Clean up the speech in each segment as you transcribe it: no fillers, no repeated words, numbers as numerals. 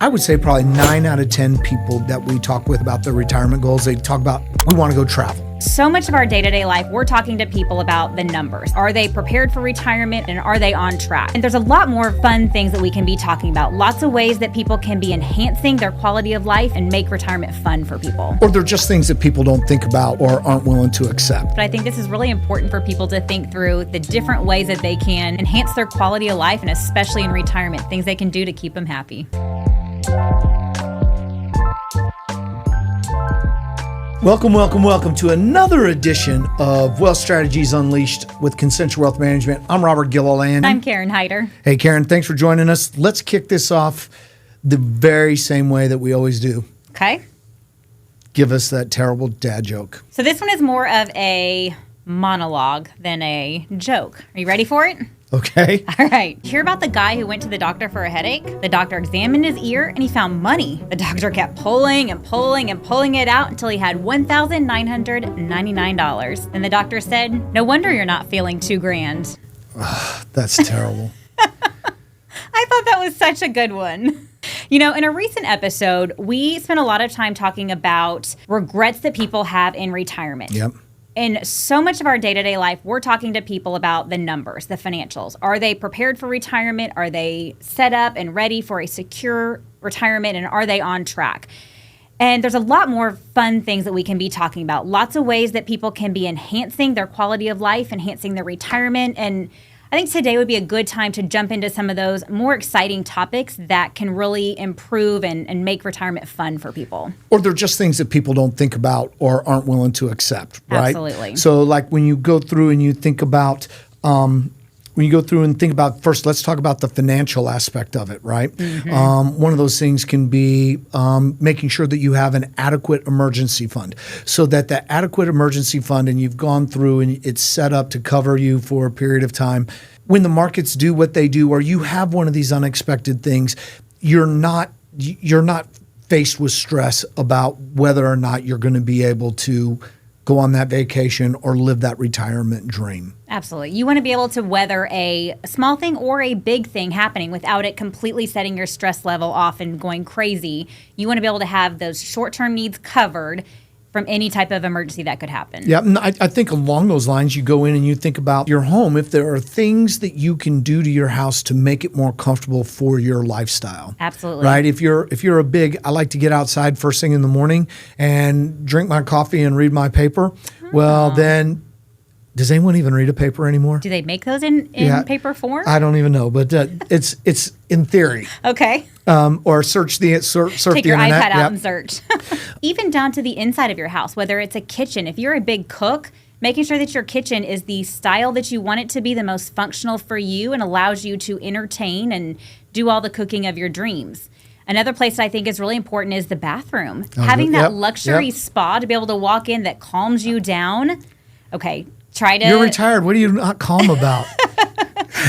I would say probably 9 out of 10 people that we talk with about their retirement goals, they talk about, we want to go travel. So much of our day-to-day life, we're talking to people about the numbers. Are they prepared for retirement and are they on track? And there's a lot more fun things that we can be talking about. Lots of ways that people can be enhancing their quality of life and make retirement fun for people. Or they're just things that people don't think about or aren't willing to accept. But I think this is really important for people to think through the different ways that they can enhance their quality of life, and especially in retirement, things they can do to keep them happy. Welcome to another edition of Wealth Strategies Unleashed with Concenture Wealth Management. I'm Robert Gilliland. I'm Karen Hyder. Hey, Karen, thanks for joining us. Let's kick this off the very same way that we always do. Okay. Give us that terrible dad joke. So this one is more of a monologue than a joke. Are you ready for it? Okay. All right. Hear about the guy who went to the doctor for a headache? The doctor examined his ear and he found money. The doctor kept pulling and pulling and pulling it out until he had $1,999. Then the doctor said, "No wonder you're not feeling $2,000. That's terrible. I thought that was such a good one. You know, in a recent episode, we spent a lot of time talking about regrets that people have in retirement. Yep. In so much of our day-to-day life, we're talking to people about the numbers, the financials. Are they prepared for retirement? Are they set up and ready for a secure retirement? And are they on track? And there's a lot more fun things that we can be talking about. Lots of ways that people can be enhancing their quality of life, enhancing their retirement. And I think today would be a good time to jump into some of those more exciting topics that can really improve and make retirement fun for people. Or they're just things that people don't think about or aren't willing to accept, right? Absolutely. So like when you go through and you think about, first, let's talk about the financial aspect of it, right? Mm-hmm. One of those things can be making sure that you have an adequate emergency fund, so that the adequate emergency fund, and you've gone through and it's set up to cover you for a period of time. When the markets do what they do, or you have one of these unexpected things, you're not faced with stress about whether or not you're going to be able to go on that vacation or live that retirement dream. Absolutely. You want to be able to weather a small thing or a big thing happening without it completely setting your stress level off and going crazy. You want to be able to have those short-term needs covered from any type of emergency that could happen. Yeah, and I think along those lines, you go in and you think about your home. If there are things that you can do to your house to make it more comfortable for your lifestyle. Absolutely. Right? If you're I like to get outside first thing in the morning and drink my coffee and read my paper. Well, then, does anyone even read a paper anymore? Do they make those in paper form? I don't even know, but it's in theory. Okay. Or surf Take the your internet. iPad out and search. Even down to the inside of your house, whether it's a kitchen. If you're a big cook, making sure that your kitchen is the style that you want it to be, the most functional for you, and allows you to entertain and do all the cooking of your dreams. Another place that I think is really important is the bathroom. Having that luxury spa to be able to walk in that calms you down. Okay, You're retired. What are you not calm about?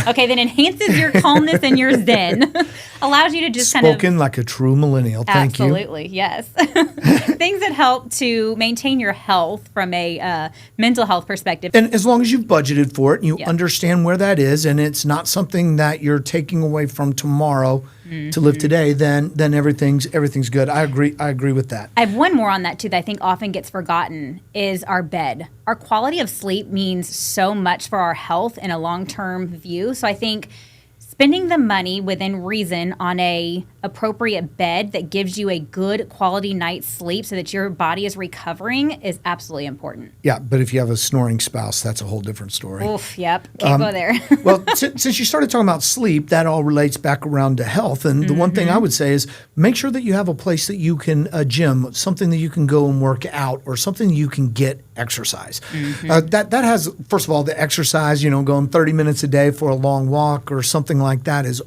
Okay, then enhances your calmness and your zen. Allows you to just Spoken like a true millennial. Thank you. Absolutely, yes. Things that help to maintain your health from a mental health perspective. And as long as you've budgeted for it and you understand where that is, and it's not something that you're taking away from tomorrow to live today, then everything's good. I agree with that. I have one more on that too that I think often gets forgotten is our bed. Our quality of sleep means so much for our health in a long-term view. So I think spending the money within reason on a appropriate bed that gives you a good quality night's sleep so that your body is recovering is absolutely important. Yeah, but if you have a snoring spouse, that's a whole different story. Oof, yep. Can't go there. Well, since you started talking about sleep, that all relates back around to health. And the one thing I would say is make sure that you have a place that you can, a gym, something that you can go and work out, or something you can get exercise. That has, first of all, the exercise, going 30 minutes a day for a long walk or something like that is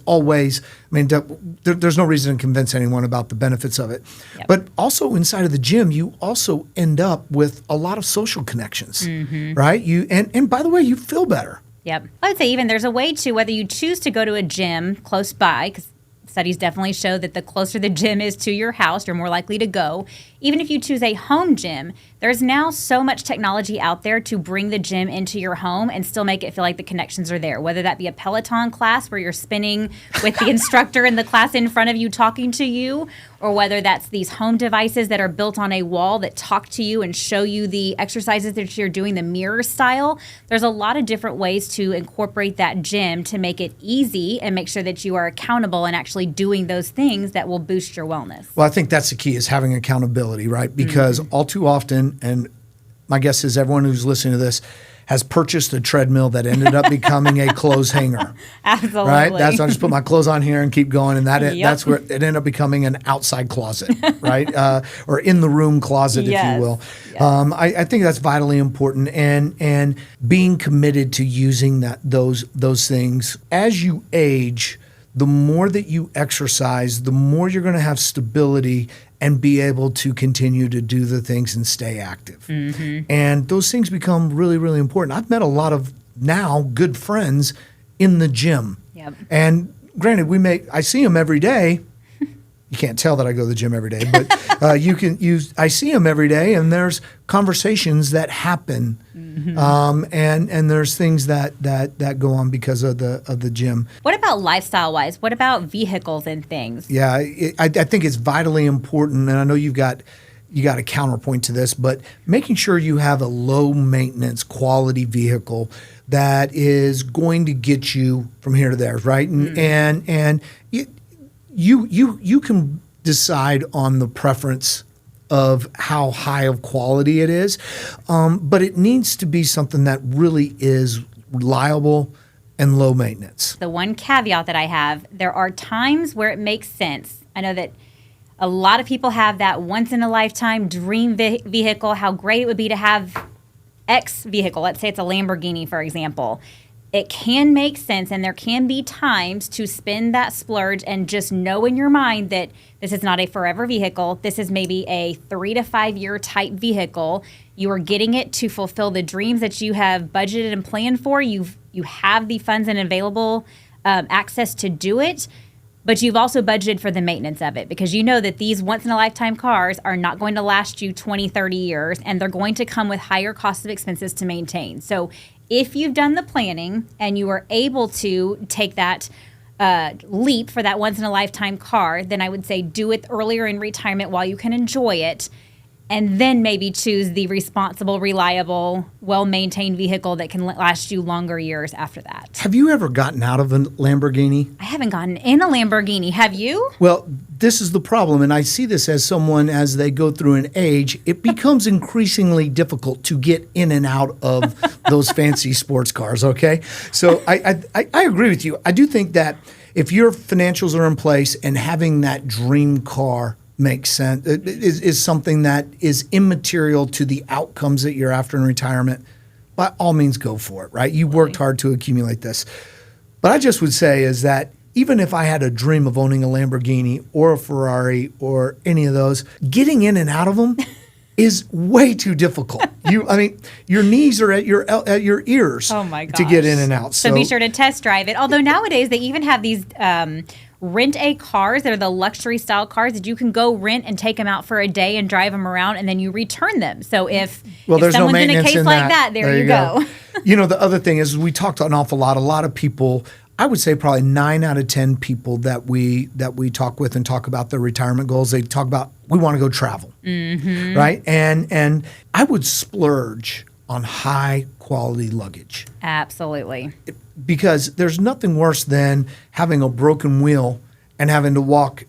always, there's no reason to convince anyone about the benefits of it. Yep. But also inside of the gym, you also end up with a lot of social connections, right? And by the way, you feel better. Yep. I would say even there's a way to, whether you choose to go to a gym close by, because Studies definitely show that the closer the gym is to your house, you're more likely to go. Even if you choose a home gym, there's now so much technology out there to bring the gym into your home and still make it feel like the connections are there, whether that be a Peloton class where you're spinning with the instructor in the class in front of you talking to you, or whether that's these home devices that are built on a wall that talk to you and show you the exercises that you're doing, the mirror style. There's a lot of different ways to incorporate that gym to make it easy and make sure that you are accountable and actually doing those things that will boost your wellness. Well, I think that's the key, is having accountability, right? Because all too often, and my guess is everyone who's listening to this has purchased a treadmill that ended up becoming a clothes hanger. Absolutely. Right? That's I just put my clothes on here and keep going, and that's where it ended up becoming an outside closet, right? Or in the room closet, if you will. Yes. I think that's vitally important, and being committed to using those things as you age. The more that you exercise, the more you're going to have stability and be able to continue to do the things and stay active. And those things become really, really important. I've met a lot of now good friends in the gym. Yep. And granted, I see them every day. You can't tell that I go to the gym every day, but I see them every day, and there's conversations that happen, and there's things that go on because of the gym. What about lifestyle-wise? What about vehicles and things? Yeah, I think it's vitally important, and I know you got a counterpoint to this, but making sure you have a low maintenance quality vehicle that is going to get you from here to there, right? And you can decide on the preference of how high of quality it is, but it needs to be something that really is reliable and low maintenance. The one caveat that I have, there are times where it makes sense. I know that a lot of people have that once-in-a-lifetime dream vehicle, how great it would be to have X vehicle. Let's say it's a Lamborghini, for example. It can make sense, and there can be times to spend that splurge and just know in your mind that this is not a forever vehicle. This is maybe a 3 to 5 year type vehicle. You are getting it to fulfill the dreams that you have budgeted and planned for. You have the funds and available access to do it, but you've also budgeted for the maintenance of it, because you know that these once-in-a-lifetime cars are not going to last you 20, 30 years, and they're going to come with higher costs of expenses to maintain. So if you've done the planning and you are able to take that leap for that once-in-a-lifetime car, then I would say do it earlier in retirement while you can enjoy it, and then maybe choose the responsible, reliable, well-maintained vehicle that can last you longer years after that. Have you ever gotten out of a Lamborghini? I haven't gotten in a Lamborghini. Have you? Well, this is the problem, and I see this as someone, as they go through an age, it becomes increasingly difficult to get in and out of those fancy sports cars, okay? So I agree with you. I do think that if your financials are in place and having that dream car makes sense, is something that is immaterial to the outcomes that you're after in retirement, by all means go for it, right? You worked hard to accumulate this. But I just would say is that even if I had a dream of owning a Lamborghini or a Ferrari or any of those, getting in and out of them is way too difficult. Your knees are at your ears Oh my gosh. to get in and out. So be sure to test drive it. Although nowadays they even have these rent-a cars that are the luxury style cars that you can go rent and take them out for a day and drive them around, and then you return them. So if there's someone's no in a maintenance case in like that, there you go. The other thing is, we talked an awful lot. A lot of people, I would say probably 9 out of 10 people that we talk with and talk about their retirement goals, they talk about, we want to go travel, right? And I would splurge on high quality luggage. Absolutely. Because there's nothing worse than having a broken wheel and having to walk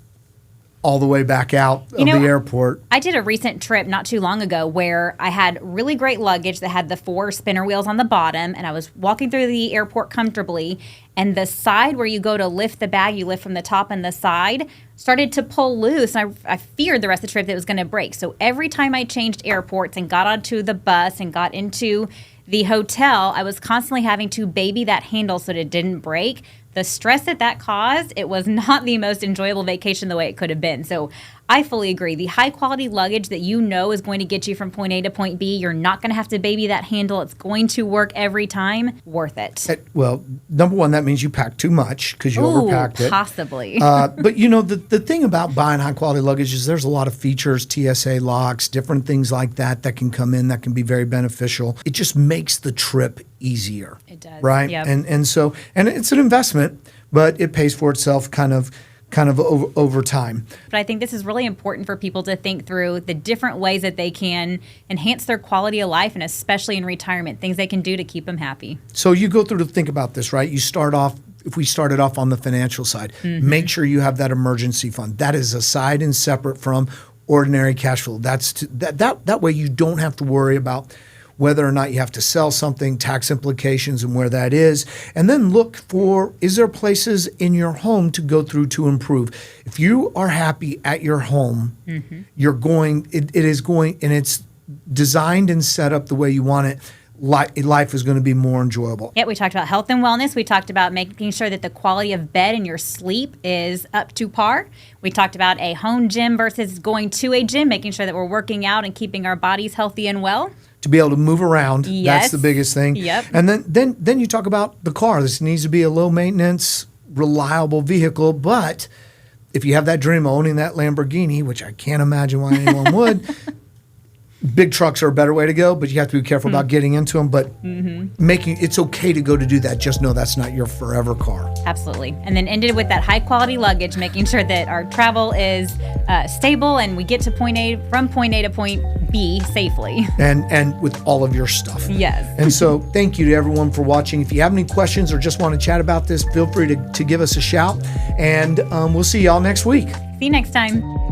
all the way back out of the airport. I did a recent trip not too long ago where I had really great luggage that had the 4 spinner wheels on the bottom, and I was walking through the airport comfortably, and the side where you go to lift the bag, you lift from the top and the side, started to pull loose. And I feared the rest of the trip that it was going to break. So every time I changed airports and got onto the bus and got into the hotel, I was constantly having to baby that handle so that it didn't break. The stress that caused, it was not the most enjoyable vacation the way it could have been. So I fully agree. The high quality luggage that you know is going to get you from point A to point B, you're not going to have to baby that handle. It's going to work every time. Worth it. Well, number one, that means you packed too much because you overpacked it. Possibly. But you know, the thing about buying high quality luggage is there's a lot of features, TSA locks, different things like that can come in that can be very beneficial. It just makes the trip easier. It does. Right? Yep. And so it's an investment, but it pays for itself kind of over time. But I think this is really important for people to think through the different ways that they can enhance their quality of life, and especially in retirement, things they can do to keep them happy. So you go through to think about this, right? You start off, if we started off on the financial side, make sure you have that emergency fund. That is aside and separate from ordinary cash flow. That way you don't have to worry about whether or not you have to sell something, tax implications and where that is. And then look for, is there places in your home to go through to improve? If you are happy at your home, it is going, and it's designed and set up the way you want it, life is going to be more enjoyable. Yeah, we talked about health and wellness. We talked about making sure that the quality of bed and your sleep is up to par. We talked about a home gym versus going to a gym, making sure that we're working out and keeping our bodies healthy and well. To be able to move around, Yes. that's the biggest thing. Yep. And then you talk about the car. This needs to be a low maintenance, reliable vehicle. But if you have that dream of owning that Lamborghini, which I can't imagine why anyone would, big trucks are a better way to go, but you have to be careful about getting into them. But it's okay to go to do that. Just know that's not your forever car. Absolutely. And then ended with that high quality luggage, making sure that our travel is stable and we get to point A to point B safely. And with all of your stuff. Yes. And so thank you to everyone for watching. If you have any questions or just want to chat about this, feel free to give us a shout. And we'll see y'all next week. See you next time.